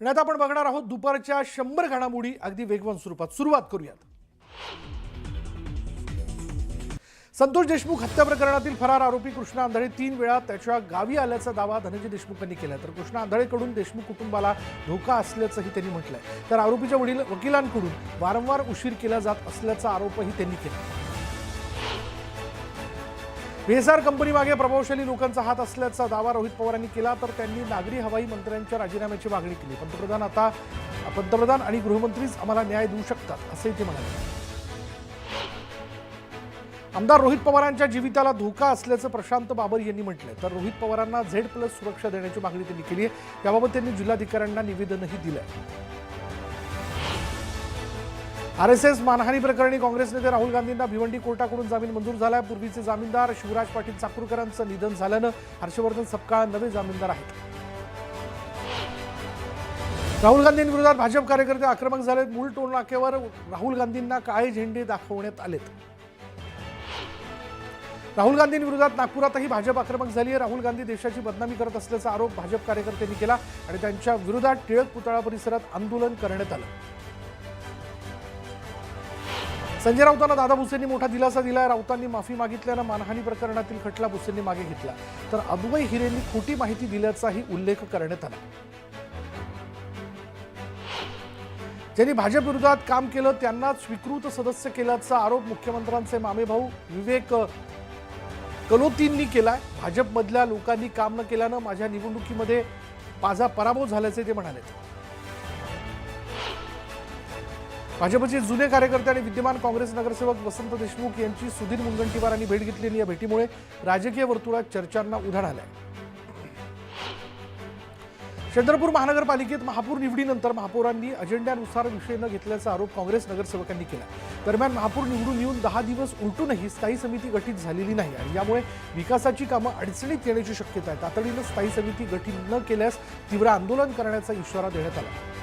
आणि आता आपण बघणार आहोत दुपारच्या 100 घडामोडी अगदी वेगवान स्वरूपात. सुरुवात करूयात. संतोष देशमुख हत्या प्रकरणातील फरार आरोपी कृष्णा आंधळे 3 वेळा त्याच्या गावी आल्याचा दावा धनंजय देशमुखांनी केला. तर कृष्णा आंधळेकडून देशमुख कुटुंबाला धोका असल्याचंही त्यांनी म्हटलंय. तर आरोपीच्या वकिलांकडून वारंवार उशीर केला जात असल्याचा आरोपही त्यांनी केला. बेसार कंपनी मागे प्रभावशाली लोकांचा हात असल्याचा दावा रोहित पवारांनी केला. तर त्यांनी नागरी हवाई मंत्र्यांच्या राजीनाम्याची मागणी केली. पंतप्रधान आणि गृहमंत्रीच आम्हाला न्याय देऊ शकतात असंही ते म्हणाले. आमदार रोहित पवारांच्या जीविताला धोका असल्याचं प्रशांत बाबर यांनी म्हटलंय. तर रोहित पवारांना Z+ सुरक्षा देण्याची मागणी त्यांनी केली आहे. त्याबाबत त्यांनी जिल्हाधिकाऱ्यांना निवेदनही दिलंय. RSS मानहानी प्रकरणी काँग्रेस नेते राहुल गांधींना भिवंडी कोर्टाकडून जामीन मंजूर झालाय. पूर्वीचे जामीनदार शिवराज पाटील चाकूरकरांचं निधन झाल्यानं हर्षवर्धन सपकाळ नवे जामीनदार आहेत. राहुल गांधींविरोधात भाजप कार्यकर्ते आक्रमक झालेत. मूळ टोल नाक्यावर राहुल गांधींना काळे झेंडे दाखवण्यात आलेत. राहुल गांधींविरोधात नागपुरातही भाजप आक्रमक झाली आहे. राहुल गांधी देशाची बदनामी करत असल्याचा आरोप भाजप कार्यकर्त्यांनी केला आणि त्यांच्या विरोधात टिळक पुतळा परिसरात आंदोलन करण्यात आलं. संजय राऊतांना दादा भुसेंनी मोठा दिलासा दिलाय. राऊतांनी माफी मागितल्यानं मानहानी प्रकरणातील खटला भुसेंनी मागे घेतला. तर अद्वै हिरेंनी खोटी माहिती दिल्याचाही उल्लेख करण्यात आला. ज्यांनी भाजप विरोधात काम केलं त्यांना स्वीकृत सदस्य केल्याचा आरोप मुख्यमंत्र्यांचे मामेभाऊ विवेक कलोतींनी केलाय. भाजपमधल्या लोकांनी काम न केल्यानं माझ्या निवडणुकीमध्ये माझा पराभव झाल्याचे ते म्हणाले. भाजपचे जुने कार्यकर्ते आणि विद्यमान काँग्रेस नगरसेवक वसंत देशमुख यांची सुधीर मुनगंटीवारांनी भेट घेतली आणि या भेटीमुळे राजकीय वर्तुळात चर्चांना उधाण आलंय. चंद्रपूर महानगरपालिकेत महापौर निवडीनंतर महापौरांनी अजेंड्यानुसार विषय न घेतल्याचा आरोप काँग्रेस नगरसेवकांनी केला. दरम्यान महापौर निवडून येऊन 10 दिवस उलटूनही स्थायी समिती गठीत झालेली नाही आणि यामुळे विकासाची कामं अडचणीत येण्याची शक्यता आहे. तातडीनं स्थायी समिती गठीत न केल्यास तीव्र आंदोलन करण्याचा इशारा देण्यात आला.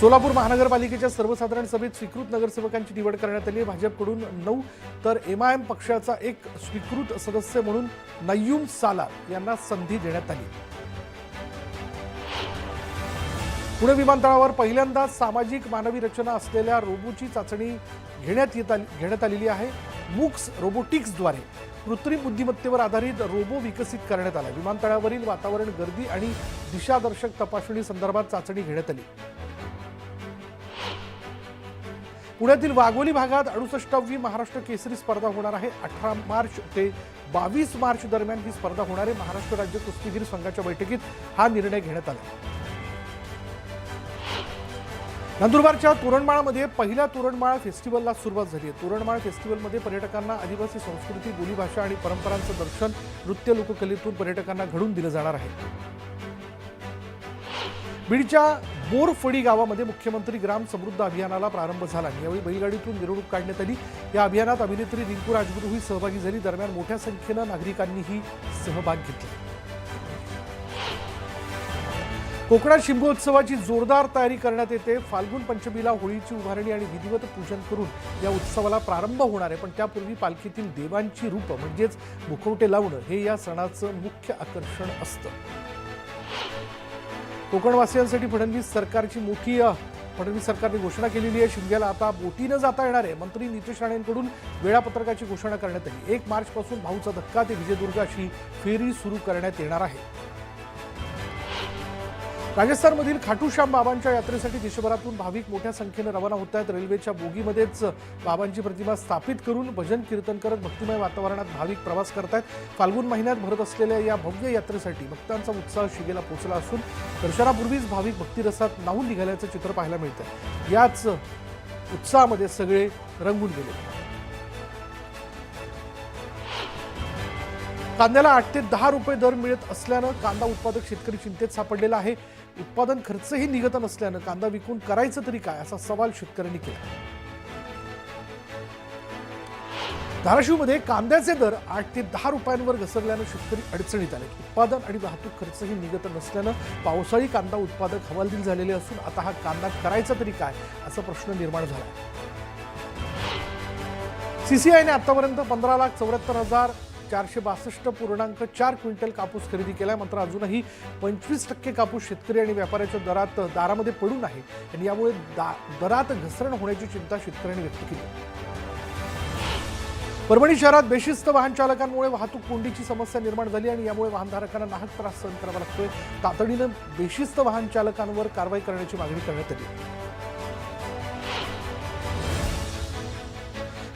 सोलापूर महानगरपालिकेच्या सर्वसाधारण सभेत स्वीकृत नगरसेवकांची निवड करण्यात आली. भाजपकडून 9 तर MIM पक्षाचा एक स्वीकृत सदस्य म्हणून नय्यूम सालार यांना संधी देण्यात आली. पुणे विमानतळावर पहिल्यांदाच सामाजिक मानवी रचना असलेल्या रोबोची चाचणी घेण्यात आलेली आहे. मूक्स रोबोटिक्सद्वारे कृत्रिम बुद्धिमत्तेवर आधारित रोबो विकसित करण्यात आला. विमानतळावरील वातावरण, गर्दी आणि दिशादर्शक तपासणी संदर्भात चाचणी घेण्यात आली. पुण्यातील वाघोली भागात 68वी महाराष्ट्र केसरी स्पर्धा होणार आहे. 18 मार्च ते 22 मार्च दरम्यान ही स्पर्धा होणार आहे. महाराष्ट्र राज्य कुस्तीगीर संघाच्या बैठकीत हा निर्णय घेण्यात आला. नंदुरबारच्या तोरणमाळमध्ये पहिल्या तोरणमाळ फेस्टिवलला सुरुवात झाली आहे. तोरणमाळ फेस्टिवलमध्ये पर्यटकांना आदिवासी संस्कृती, बोलीभाषा आणि परंपरांचं दर्शन नृत्य लोककलेतून पर्यटकांना घडवून दिलं जाणार आहे. बीडच्या बोरफडी गावामध्ये मुख्यमंत्री ग्राम समृद्ध अभियानाला प्रारंभ झाला. यावेळी बैलगाडीतून मिरवणूक काढण्यात आली. या अभियानात अभिनेत्री रिंकू राजगुरूही सहभागी झाली. दरम्यान मोठ्या संख्येनं नागरिकांनीही सहभाग घेतला. कोकणात शिमगोत्सवाची जोरदार तयारी करण्यात येते. फाल्गुन पंचमीला होळीची उभारणी आणि विधिवत पूजन करून या उत्सवाला प्रारंभ होणार आहे. पण त्यापूर्वी पालखीतील देवांची रूप म्हणजेच मुखवटे लावणं हे या सणाचं मुख्य आकर्षण असतं. कोकणवासियांसाठी फडणवीस सरकारने घोषणा केलेली आहे. शिमग्याला आता बोटीनं जाता येणार आहे. मंत्री नितेश राणेंकडून वेळापत्रकाची घोषणा करण्यात आली. 1 मार्चपासून भाऊचा धक्का ते विजयदुर्ग अशी फेरी सुरू करण्यात येणार आहे. राजस्थानमधील खाटूश्याम बाबांच्या यात्रेसाठी देशभरातून भाविक मोठ्या संख्येनं रवाना होत आहेत. रेल्वेच्या बोगीमध्येच बाबांची प्रतिमा स्थापित करून भजन कीर्तन करत भक्तिमय वातावरणात भाविक प्रवास करत आहेत. फाल्गुन महिन्यात भरत असलेल्या या भव्य यात्रेसाठी भक्तांचा उत्साह शिगेला पोहोचला असून दर्शनापूर्वीच भाविक भक्तिरसात न्हाऊन निघाल्याचं चित्र पाहायला मिळतं. याच उत्साहामध्ये सगळे रंगून गेले. कांद्याला 8 ते 10 रुपये दर मिळत असल्यानं कांदा उत्पादक शेतकरी चिंतेत सापडलेला आहे. उत्पादन खर्चही निघत नसल्यानं कांदा विकून करायचं तरी काय असा सवाल शेतकऱ्यांनी केला. धाराशिवमध्ये कांद्याचे दर 8 ते 10 रुपयांवर घसरल्यानं शेतकरी अडचणीत आले. उत्पादन आणि वाहतूक खर्चही निघत नसल्यानं पावसाळी कांदा उत्पादक हवालदिल झालेले असून आता हा कांदा करायचा तरी काय असा प्रश्न निर्माण झाला. CCIने आतापर्यंत 15,74,000 462.4 क्विंटल कापूस खरेदी केलाय. मात्र अजूनही 25% कापूस शेतकरी आणि व्यापाऱ्याच्या दारामध्ये पडून आहे आणि यामुळे दरात घसरण होण्याची चिंता शेतकऱ्यांनी व्यक्त केली. परभणी शहरात बेशिस्त वाहन चालकांमुळे वाहतूक कोंडीची समस्या निर्माण झाली आणि यामुळे वाहनधारकांना नाहक त्रास सहन करावा लागतोय. तातडीनं बेशिस्त वाहन चालकांवर कारवाई करण्याची मागणी करण्यात आली.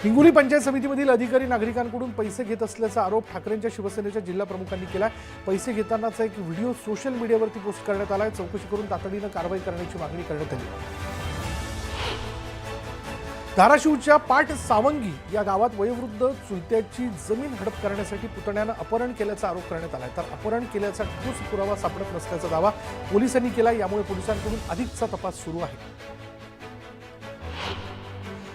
हिंगोली पंचायत समितीमधील अधिकारी नागरिकांकडून पैसे घेत असल्याचा आरोप ठाकरेंच्या शिवसेनेच्या जिल्हा प्रमुखांनी केला. पैसे घेतानाचा एक व्हिडिओ सोशल मीडियावरती पोस्ट करण्यात आलाय. चौकशी करून तातडीनं कारवाई करण्याची मागणी करण्यात आली. धाराशिवच्या पाट सावंगी या गावात वयोवृद्ध चुलत्याची जमीन हडप करण्यासाठी पुतण्यानं अपहरण केल्याचा आरोप करण्यात आलाय. तर अपहरण केल्याचा ठोस पुरावा सापडत नसल्याचा दावा पोलिसांनी केला. यामुळे पोलिसांकडून अधिकचा तपास सुरू आहे.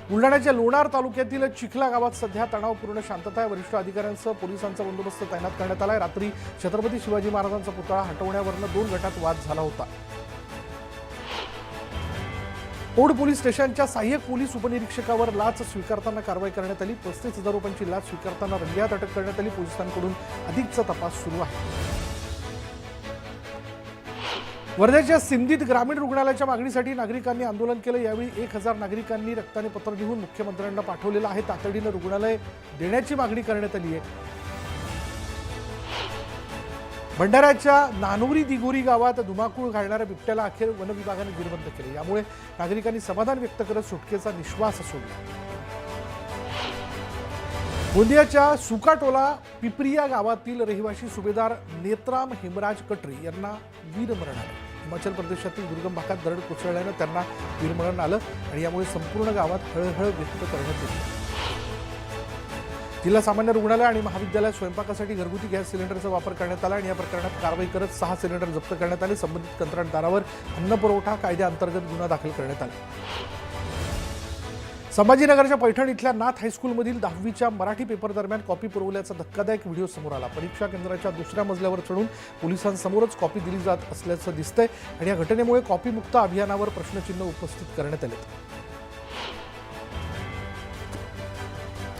बुलढाण्याच्या लोणार तालुक्यातील चिखला गावात सध्या तणावपूर्ण शांतता आहे. वरिष्ठ अधिकाऱ्यांसह पोलिसांचा बंदोबस्त तैनात करण्यात आलाय. रात्री छत्रपती शिवाजी महाराजांचा पुतळा हटवण्यावरून 2 गटात वाद झाला होता. ओढ पोलीस स्टेशनच्या सहाय्यक पोलीस उपनिरीक्षकावर लाच स्वीकारताना कारवाई करण्यात आली. 35,000 रुपयांची लाच स्वीकारताना रंगेहात अटक करण्यात आली. पोलिसांकडून अधिकचा तपास सुरू आहे. वर्ध्याच्या सिंदीत ग्रामीण रुग्णालयाच्या मागणीसाठी नागरिकांनी आंदोलन केलं. यावेळी 1,000 नागरिकांनी रक्ताने पत्र लिहून मुख्यमंत्र्यांना पाठवलेलं आहे. तातडीनं रुग्णालय देण्याची मागणी करण्यात आली आहे. भंडाऱ्याच्या नानोरी दिघोरी गावात धुमाकूळ घालणाऱ्या बिबट्याला अखेर वनविभागाने गिरबंद केले. यामुळे नागरिकांनी समाधान व्यक्त करत सुटकेचा निश्वास सोडला. गोंदियाच्या सुकाटोला पिपरिया गावातील रहिवासी सुभेदार नेत्राम हेमराज कटरे यांना वीरमरण आलं. हिमाचल प्रदेशातील दुर्गम भागात दरड कोसळल्यानं त्यांना वीरमरण आलं आणि यामुळे संपूर्ण गावात हळहळ व्यक्त करण्यात येते. जिल्हा सामान्य रुग्णालय आणि महाविद्यालयात स्वयंपाकासाठी घरगुती गॅस सिलेंडरचा वापर करण्यात आला आणि या प्रकरणात कारवाई करत 6 सिलेंडर जप्त करण्यात आले. संबंधित कंत्राटदारावर अन्न पुरवठा कायद्याअंतर्गत गुन्हा दाखल करण्यात आला. संभाजीनगरच्या पैठण इथल्या नाथ हायस्कूलमधील 10वीच्या मराठी पेपर दरम्यान कॉपी पुरवल्याचा धक्कादायक व्हिडिओ समोर आला. परीक्षा केंद्राच्या दुसऱ्या मजल्यावर चढून पोलिसांसमोरच कॉपी दिली जात असल्याचं दिसतंय आणि या घटनेमुळे कॉपीमुक्त अभियानावर प्रश्नचिन्ह उपस्थित करण्यात आले.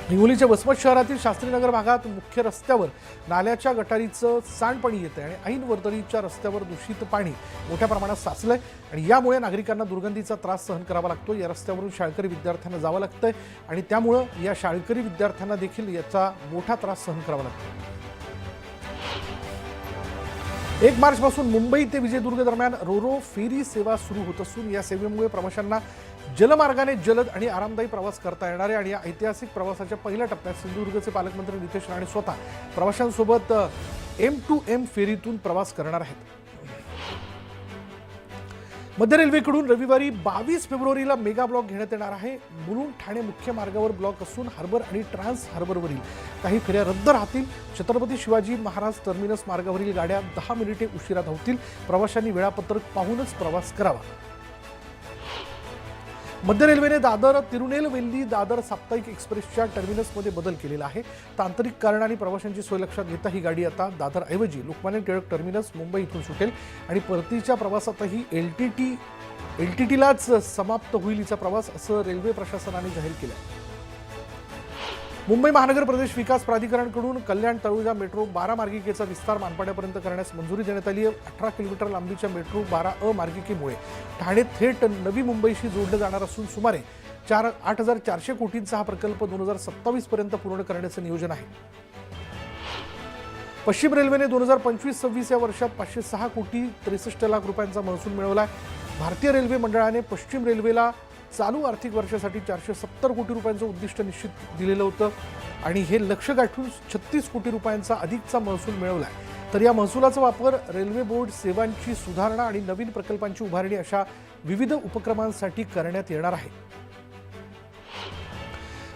हिंगोलीच्या वसमत शहरातील शास्त्रीनगर भागात मुख्य रस्त्यावर नाल्याच्या गटारीचं सांडपाणी येतंय आणि ऐन वर्दळीच्या रस्त्यावर दूषित पाणी मोठ्या प्रमाणात साचलंय आणि यामुळे नागरिकांना दुर्गंधीचा त्रास सहन करावा लागतो. या रस्त्यावरून शाळकरी विद्यार्थ्यांना जावं लागतंय आणि त्यामुळे या शाळकरी विद्यार्थ्यांना देखील याचा मोठा त्रास सहन करावा लागतो. 1 मार्चपासून मुंबई ते विजयदुर्ग दरम्यान रोरो फेरी सेवा सुरू होत असून या सेवेमुळे प्रवाशांना जलमार्गाने जलद आणि आरामदायी प्रवास करता येणार आहे आणि या ऐतिहासिक प्रवासाच्या पहिल्या टप्प्यात सिंधुदुर्गचे पालकमंत्री नितेश राणे स्वतः प्रवाशांसोबत M2M फेरीतून प्रवास करणार आहेत. मध्य रेल्वेकडून रविवारी 22 फेब्रुवारीला मेगा ब्लॉक घेण्यात येणार आहे. मुलुंड ठाणे मुख्य मार्गावर ब्लॉक असून हार्बर आणि ट्रान्स हार्बरवरील काही फेऱ्या रद्द राहतील. छत्रपती शिवाजी महाराज टर्मिनस मार्गावरील गाड्या 10 मिनिटे उशिरा धावतील. प्रवाशांनी वेळापत्रक पाहूनच प्रवास करावा. मध्य रेल्वेने दादर तिरुनेलवेली दादर साप्ताहिक एक्सप्रेसच्या टर्मिनसमध्ये बदल केलेला आहे. तांत्रिक कारण आणि प्रवाशांची सोय लक्षात घेता ही गाडी आता दादरऐवजी लोकमान्य टिळक टर्मिनस मुंबई इथून सुटेल आणि परतीच्या प्रवासातही एलटीटीलाच समाप्त होईल हिचा प्रवास, असं रेल्वे प्रशासनाने जाहीर केलं. मुंबई महानगर प्रदेश विकास प्राधिकरणकडून कल्याण तळोजा मेट्रो 12 मार्गिकेचा विस्तार मानपाड्यापर्यंत करण्यास मंजुरी देण्यात आली आहे. 18 किलोमीटर लांबीच्या मेट्रो 12 मार्गिकेमुळे ठाणे थेट नवी मुंबईशी जोडलं जाणार असून सुमारे 8,400 कोटींचा हा प्रकल्प 2027 पर्यंत पूर्ण करण्याचं नियोजन आहे. पश्चिम रेल्वेने 2025-26 या वर्षात 506 कोटी 63 लाख रुपयांचा महसूल मिळवला आहे. भारतीय रेल्वे मंडळाने पश्चिम रेल्वेला चालू आर्थिक वर्षासाठी 470 कोटी रुपयांचं उद्दिष्ट निश्चित दिलेलं होतं आणि हे लक्ष्य गाठून 36 कोटी रुपयांचा अधिकचा महसूल मिळवला आहे. तर या महसुलाचा वापर रेल्वे बोर्ड सेवांची सुधारणा आणि नवीन प्रकल्पांची उभारणी अशा विविध उपक्रमांसाठी करण्यात येणार आहे.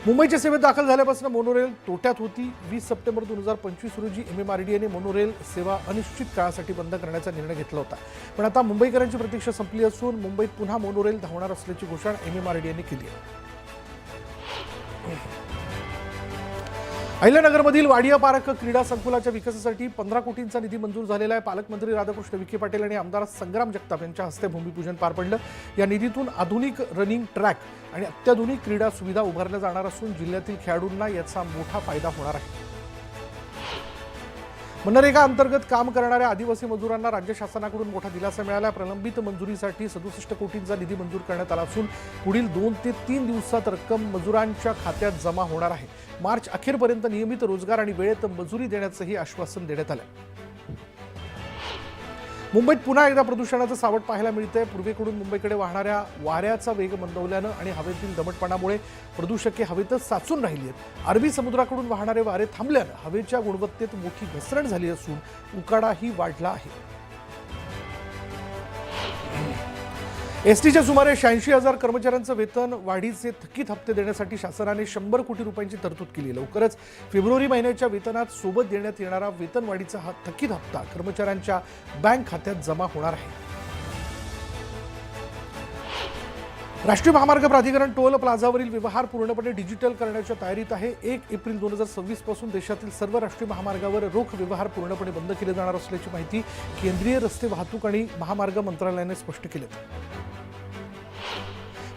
मुंबईच्या सेवेत दाखल झाल्यापासून मोनोरेल तोट्यात होती. 20 सप्टेंबर 2025 रोजी MMRDAने मोनोरेल सेवा अनिश्चित काळासाठी बंद करण्याचा निर्णय घेतला होता. पण आता मुंबईकरांची प्रतीक्षा संपली असून मुंबईत पुन्हा मोनोरेल धावणार असल्याची घोषणा MMRDAने केली आहे. अहिल्यानगरमधील वाडिया पार्क क्रीडा संकुलाच्या विकासासाठी 15 कोटींचा निधी मंजूर झालेला आहे. पालकमंत्री राधाकृष्ण विखे पाटील आणि आमदार संग्राम जगताप यांच्या हस्ते भूमिपूजन पार पडलं. या निधीतून आधुनिक रनिंग ट्रॅक आणि अत्याधुनिक क्रीडा सुविधा उभारल्या जाणार असून जिल्ह्यातील खेळाडूंना याचा मोठा फायदा होणार आहे. मनरेगा अंतर्गत काम करणाऱ्या आदिवासी मजुरांना राज्य शासनाकडून मोठा दिलासा मिळाला. प्रलंबित मंजुरीसाठी 67 कोटींचा निधी मंजूर करण्यात आला असून पुढील 2 ते 3 दिवसात रक्कम मजुरांच्या खात्यात जमा होणार आहे. मार्च अखेरपर्यंत नियमित रोजगार आणि वेळेत मजुरी देण्याचंही आश्वासन देण्यात आलं. मुंबईत पुन्हा एकदा प्रदूषणाचं सावट पाहायला मिळतंय. पूर्वेकडून मुंबईकडे वाहणाऱ्या वाऱ्याचा वेग मंदवल्यानं आणि हवेतील दमटपणामुळे प्रदूषके हवेतच साचून राहिली आहेत. अरबी समुद्राकडून वाहणारे वारे थांबल्यानं हवेच्या गुणवत्तेत मोठी घसरण झाली असून उकाडाही वाढला आहे. एसटीच्या सुमारे 86,000 कर्मचाऱ्यांचं वेतन वाढीचे थकीत हप्ते देण्यासाठी शासनाने 100 कोटी रुपयांची तरतूद केली आहे. लवकरच फेब्रुवारी महिन्याच्या वेतनात सोबत देण्यात येणारा वेतनवाढीचा हा थकीत हप्ता कर्मचाऱ्यांच्या बँक खात्यात जमा होणार आहे. राष्ट्रीय महामार्ग प्राधिकरण टोल प्लाझावरील व्यवहार पूर्णपणे डिजिटल करण्याच्या तयारीत आहे. 1 एप्रिल 2026 पासून देशातील सर्व राष्ट्रीय महामार्गावर रोख व्यवहार पूर्णपणे बंद केले जाणार असल्याची माहिती केंद्रीय रस्ते वाहतूक आणि महामार्ग मंत्रालयाने स्पष्ट केली आहे.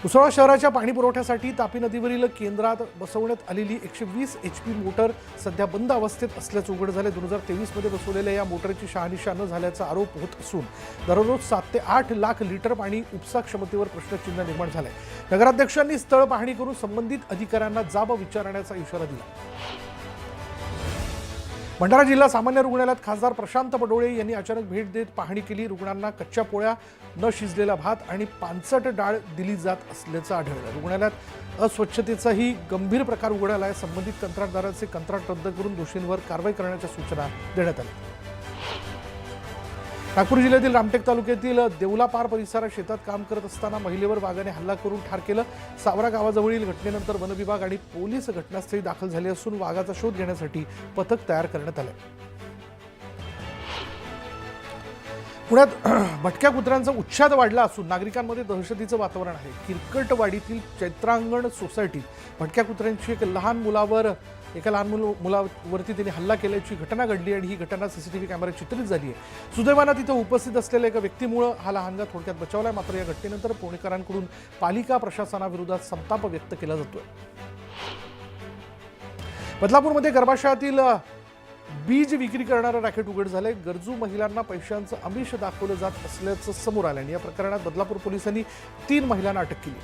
पुसळा शहराच्या पाणी पुरवठ्यासाठी तापी नदीवरील केंद्रात बसवण्यात आलेली 120 HP मोटर सध्या बंद अवस्थेत असल्याचं उघड झाले. 2023 मध्ये बसवलेल्या या मोटरची शहानिशा न झाल्याचा आरोप होत असून दररोज 7 ते 8 लाख लिटर पाणी उपसा क्षमतेवर प्रश्नचिन्ह निर्माण झालंय. नगराध्यक्षांनी स्थळ पाहणी करून संबंधित अधिकाऱ्यांना जाब विचारण्याचा इशारा दिला. भंडारा जिल्हा सामान्य रुग्णालयात खासदार प्रशांत बडोळे यांनी अचानक भेट देत पाहणी केली. रुग्णांना कच्च्या पोळ्या, न शिजलेला भात आणि पानसट डाळ दिली जात असल्याचं आढळलं. रुग्णालयात अस्वच्छतेचाही गंभीर प्रकार उघड आला आहे. संबंधित कंत्राटदाराचे कंत्राट रद्द करून दोषींवर कारवाई करण्याच्या सूचना देण्यात आल्या. नागपूर जिल्ह्यातील रामटेक तालुक्यातील देवलापार परिसरात शेतात काम करत असताना महिलेवर वाघाने हल्ला करून ठार केलं. सावरा गावाजवळील घटनेनंतर वनविभाग आणि पोलीस घटनास्थळी दाखल झाले असून वाघाचा शोध घेण्यासाठी पथक तयार करण्यात आले. पुण्यात भटक्या कुत्र्यांचा उच्छाद वाढला असून नागरिकांमध्ये दहशतीचं वातावरण आहे. किरकटवाडीतील चैत्रांगण सोसायटीत भटक्या कुत्र्यांची एका लहान मुलावरती त्यांनी हल्ला केल्याची घटना घडली आणि ही घटना सीसीटीव्ही कॅमेऱ्यात चित्रित झाली आहे. सुदैवानं तिथे उपस्थित असलेल्या एका व्यक्तीमुळे हा लहानगा थोडक्यात बचावलाय. मात्र या घटनेनंतर पुणेकरांकडून पालिका प्रशासनाविरोधात संताप व्यक्त केला जातोय. बदलापूरमध्ये गर्भाशयातील बीज विक्री करणारं रॅकेट उघड झालंय. गरजू महिलांना पैशांचं आमिष दाखवलं जात असल्याचं समोर आलं आणि या प्रकरणात बदलापूर पोलिसांनी 3 महिलांना अटक केली.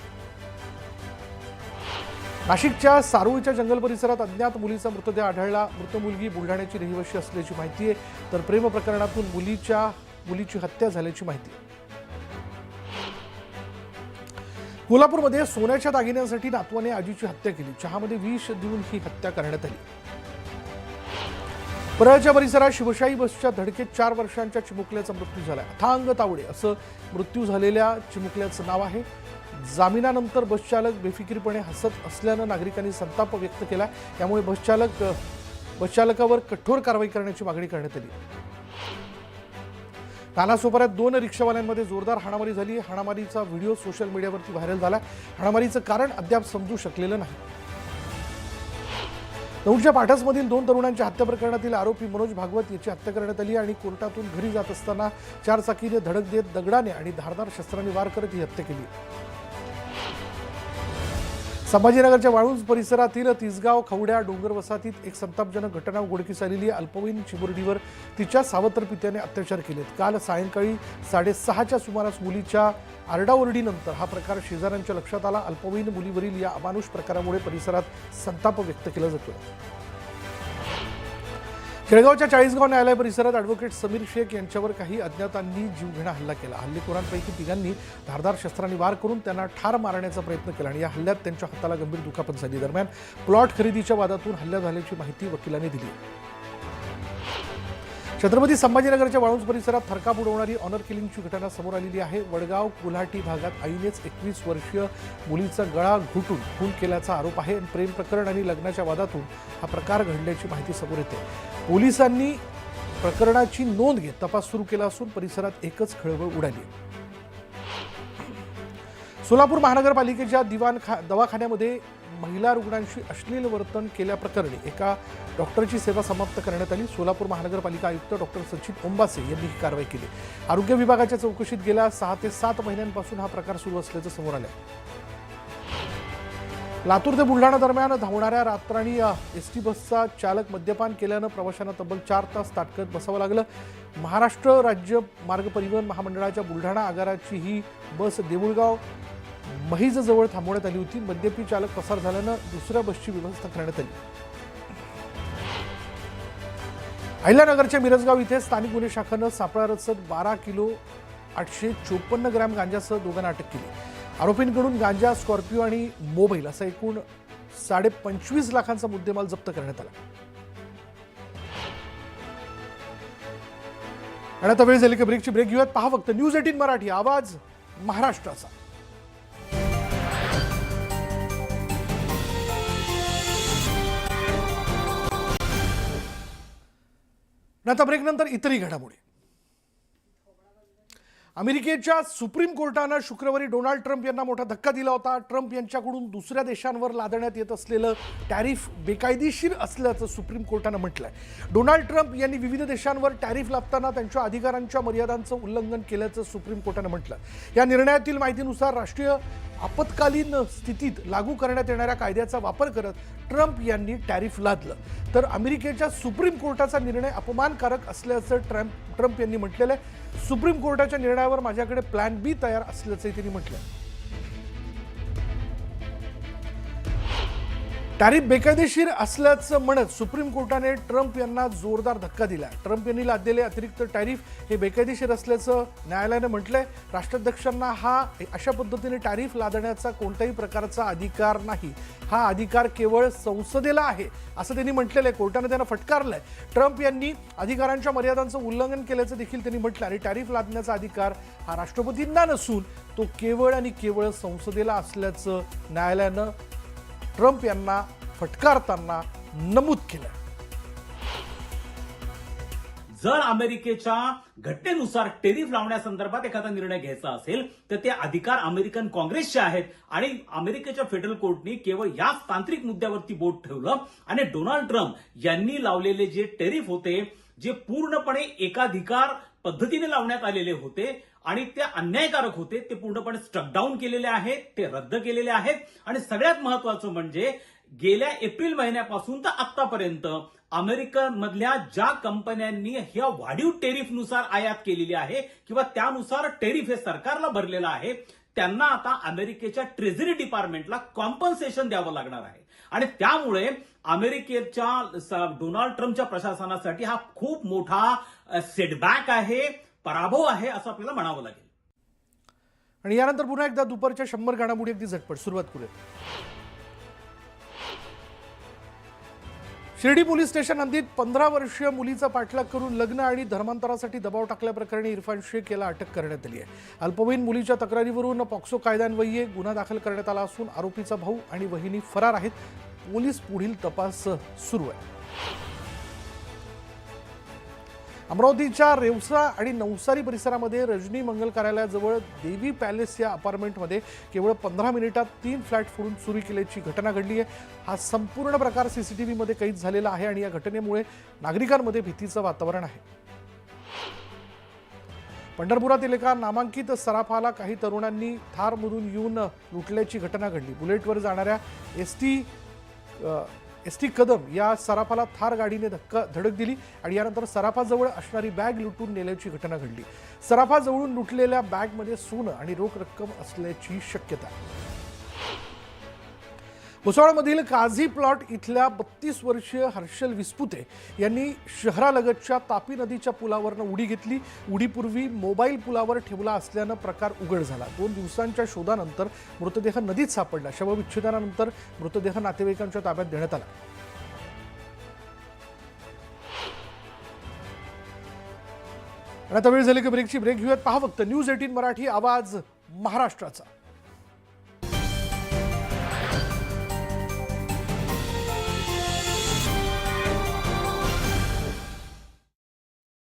नाशिकच्या सारूळच्या जंगल परिसरात अज्ञात मुलीचा मृतदेह आढळला. मृत मुलगी बुलढाण्याची रहिवासी असल्याची माहिती आहे, तर प्रेम प्रकरणातून मुलीची हत्या झाल्याची माहिती आहे. कोल्हापूरमध्ये सोन्याच्या दागिन्यांसाठी नातवाने आजीची हत्या केली. चहामध्ये विष देऊन ही हत्या करण्यात आली. परळच्या परिसरात शिवशाही बसच्या धडकेत 4 वर्षांच्या चिमुकल्याचा मृत्यू झाला. अथांग तावडे असं मृत्यू झालेल्या चिमुकल्याचं नाव आहे. जामिनानंतर बसचालक बेफिकीरपणे हसत असल्यानं नागरिकांनी संताप व्यक्त केला. त्यामुळे बसचालकावर कठोर कारवाई करण्याची मागणी करण्यात आली. नालासोपाऱ्यात 2 रिक्षावाल्यांमध्ये जोरदार हाणामारी झाली. हाणामारीचा व्हिडिओ सोशल मीडियावरती व्हायरल झाला. हाणामारीचं कारण अद्याप समजू शकलेलं नाही. दौंडच्या पाटसमधील 2 तरुणांच्या हत्या प्रकरणातील आरोपी मनोज भागवत याची हत्या करण्यात आली आणि कोर्टातून घरी जात असताना 4 चाकीने धडक देत दगडाने आणि धारदार शस्त्रांनी वार करत ही हत्या केली. संभाजीनगरच्या वाळूंज परिसरातील तिसगाव खवड्या डोंगर वसाहतीत एक संतापजनक घटना उघडकीस आलेली आहे. अल्पवयीन चिमुरडीवर तिच्या सावत्र पित्याने अत्याचार केलेत. काल सायंकाळी 6:30च्या सुमारास मुलीच्या आरडाओरडीनंतर हा प्रकार शेजाऱ्यांच्या लक्षात आला. अल्पवयीन मुलीवरील या अमानुष प्रकारामुळे परिसरात संताप व्यक्त केला जातोय. केळगावच्या 40गाव न्यायालय परिसरात ॲडव्होकेट समीर शेख यांच्यावर काही अज्ञातांनी जीवघेणा हल्ला केला. हल्लेखोरांपैकी 3घांनी धारदार शस्त्रांनी वार करून त्यांना ठार मारण्याचा प्रयत्न केला आणि या हल्ल्यात त्यांच्या हाताला गंभीर दुखापत झाली. दरम्यान प्लॉट खरेदीच्या वादातून हल्ला झाल्याची माहिती वकिलांनी दिली. छत्रपती संभाजीनगरच्या वाळूंज परिसरात थरकाप उडवणारी ऑनर किलिंगची घटना समोर आलेली आहे. वडगाव कोल्हाटी भागात आईनेच 21 वर्षीय मुलीचा गळा घुटून खून केल्याचा आरोप आहे. प्रेम प्रकरण आणि लग्नाच्या वादातून हा प्रकार घडल्याची माहिती समोर येते. पोलिसांनी प्रकरणाची नोंद घेत तपास सुरू केला असून परिसरात एकच खळबळ उडाली. सोलापूर महानगरपालिकेच्या दवाखान्यामध्ये महिला रुग्णांशी अश्लील वर्तन केल्याप्रकरणी एका डॉक्टरची सेवा समाप्त करण्यात आली. सोलापूर महानगरपालिका आयुक्त डॉक्टर सचिन ओंबासे यांनी ही कारवाई केली. आरोग्य विभागाच्या चौकशीत गेल्या 6 ते 7 महिन्यांपासून हा प्रकार सुरू असल्याचं समोर आलं. लातूर ते बुलढाणा दरम्यान धावणाऱ्या रातराणी एसटी बसचा चालक मद्यपान केल्यानं प्रवाशांना तब्बल 4 तास ताटकळत बसावं लागलं. महाराष्ट्र राज्य मार्ग परिवहन महामंडळाच्या बुलढाणा आगाराची ही बस देऊळगाव महिजजवळ थांबवण्यात आली होती. मद्यपी चालक पसार झाल्यानं दुसऱ्या बसची व्यवस्था करण्यात आली. अहिल्यानगरच्या मिरजगाव इथे स्थानिक गुन्हे शाखेनं सापळा रचत 12 किलो 854 ग्रॅम गांजासह दोघांना अटक केली. आरोपींकडून गांजा, स्कॉर्पिओ आणि मोबाईल असा एकूण 25.5 लाखांचा मुद्देमाल जप्त करण्यात आला. आणि आता वेळ झाली की ब्रेकची ब्रेक घेऊयात. पहा फक्त न्यूज 18 मराठी, आवाज महाराष्ट्राचा. आता ब्रेक नंतर इतरही घडामोडी. अमेरिकेच्या सुप्रीम कोर्टानं शुक्रवारी डोनाल्ड ट्रम्प यांना मोठा धक्का दिला होता. ट्रम्प यांच्याकडून दुसऱ्या देशांवर लादण्यात येत असलेलं टॅरिफ बेकायदेशीर असल्याचं सुप्रीम कोर्टानं म्हटलंय. डोनाल्ड ट्रम्प यांनी विविध देशांवर टॅरिफ लादताना त्यांच्या अधिकारांच्या मर्यादांचं उल्लंघन केल्याचं सुप्रीम कोर्टानं म्हटलं. या निर्णयातील माहितीनुसार राष्ट्रीय आपत्कालीन स्थितीत लागू करण्यात येणाऱ्या कायद्याचा वापर करत ट्रम्प यांनी टॅरिफ लादलं. तर अमेरिकेच्या सुप्रीम कोर्टाचा निर्णय अपमानकारक असल्याचं ट्रम्प यांनी म्हटलेलं आहे. सुप्रीम कोर्टाच्या निर्णयावर माझ्याकडे प्लॅन बी तयार असल्याचंही त्यांनी म्हटलं. टॅरिफ बेकायदेशीर असल्याचं म्हणत सुप्रीम कोर्टाने ट्रम्प यांना जोरदार धक्का दिला. ट्रम्प यांनी लादलेले अतिरिक्त टॅरिफ हे बेकायदेशीर असल्याचं न्यायालयाने म्हटलंय. राष्ट्राध्यक्षांना अशा पद्धतीने टॅरिफ लादण्याचा कोणत्याही प्रकारचा अधिकार नाही. हा अधिकार केवळ संसदेला आहे असं त्यांनी म्हटलेलं आहे. कोर्टाने त्यांना फटकारलंय. ट्रम्प यांनी अधिकारांच्या मर्यादांचं उल्लंघन केल्याचं देखील त्यांनी म्हटलं. आणि टॅरिफ लादण्याचा अधिकार हा राष्ट्रपतींना नसून तो केवळ आणि केवळ संसदेला असल्याचं न्यायालयानं ट्रम्प यांना फटकारताना नमूद केलं. जर अमेरिकेच्या घटनेनुसार टेरिफ लावण्यासंदर्भात एखादा निर्णय घ्यायचा असेल तर ते अधिकार अमेरिकन काँग्रेसचे आहेत. आणि अमेरिकेच्या फेडरल कोर्टने केवळ याच तांत्रिक मुद्द्यावरती बोट ठेवलं आणि डोनाल्ड ट्रम्प यांनी लावलेले जे टेरिफ होते, जे पूर्णपणे एकाधिकार पद्धतीने लावण्यात आलेले होते आणि ते अन्यायकारक होते, ते पूर्णपणे स्ट्रक डाऊन केलेले आहेत, ते रद्द केलेले आहेत. आणि सगळ्यात महत्वाचं म्हणजे गेल्या एप्रिल महिन्यापासून तर आतापर्यंत अमेरिकेमधल्या ज्या कंपन्यांनी ह्या वाढीव टेरिफनुसार आयात केलेली आहे किंवा त्यानुसार टेरिफ हे सरकारला भरलेलं आहे, त्यांना आता अमेरिकेच्या ट्रेझरी डिपार्टमेंटला कॉम्पन्सेशन द्यावं लागणार आहे. आणि त्यामुळे अमेरिकेच्या डोनाल्ड ट्रम्पच्या प्रशासनासाठी हा खूप मोठा सेटबॅक आहे, पराभव आहे असं आपल्याला म्हणावं लागेल. आणि यानंतर पुन्हा एकदा दुपारच्या 100 घडामोडी अगदी झटपट सुरुवात करूया. शिर्डी पोलीस स्टेशन हद्दीत 15 वर्षीय मुलीचा पाठलाग करून लग्न आणि धर्मांतरासाठी दबाव टाकल्याप्रकरणी इरफान शेख याला अटक करण्यात आली आहे. अल्पवयीन मुलीच्या तक्रारीवरून पॉक्सो कायद्यान्वये गुन्हा दाखल करण्यात आला असून आरोपीचा भाऊ आणि वहिनी फरार आहेत. पोलीस पुढील तपास सुरू आहे. अमरावतीच्या रेवसा आणि नवसारी परिसरामध्ये रजनी मंगल कार्यालयाजवळ देवी पॅलेस या अपार्टमेंटमध्ये केवळ 15 मिनिटात 3 फ्लॅट फोडून चोरी केल्याची घटना घडली आहे. हा संपूर्ण प्रकार सीसीटीव्ही मध्ये कैद झालेला आहे आणि या घटनेमुळे नागरिकांमध्ये भीतीचं वातावरण आहे. पंढरपुरातील एका नामांकित सराफाला काही तरुणांनी थारमधून येऊन लुटल्याची घटना घडली. बुलेटवर जाणाऱ्या एसटी कदम या सराफाला थार गाडीने धडक दिली आणि यानंतर सराफाजवळ असणारी बॅग लुटून नेल्याची घटना घडली. सराफाजवळून लुटलेल्या बॅगमध्ये सोनं आणि रोख रक्कम असल्याची शक्यता आहे. भुसावळमधील काझी प्लॉट इथल्या 32 वर्षीय हर्षल विस्पुते यांनी शहरालगतच्या तापी नदीच्या पुलावरनं उडी घेतली. उडीपूर्वी मोबाईल पुलावर ठेवला असल्यानं प्रकार उघड झाला. 2 दिवसांच्या शोधानंतर मृतदेह नदीत सापडला. शवविच्छेदनानंतर मृतदेह नातेवाईकांच्या ताब्यात देण्यात आला. आता वेळ झाली की ब्रेकची ब्रेक घेऊयात. पहा फक्त न्यूज 18 मराठी, आवाज महाराष्ट्राचा.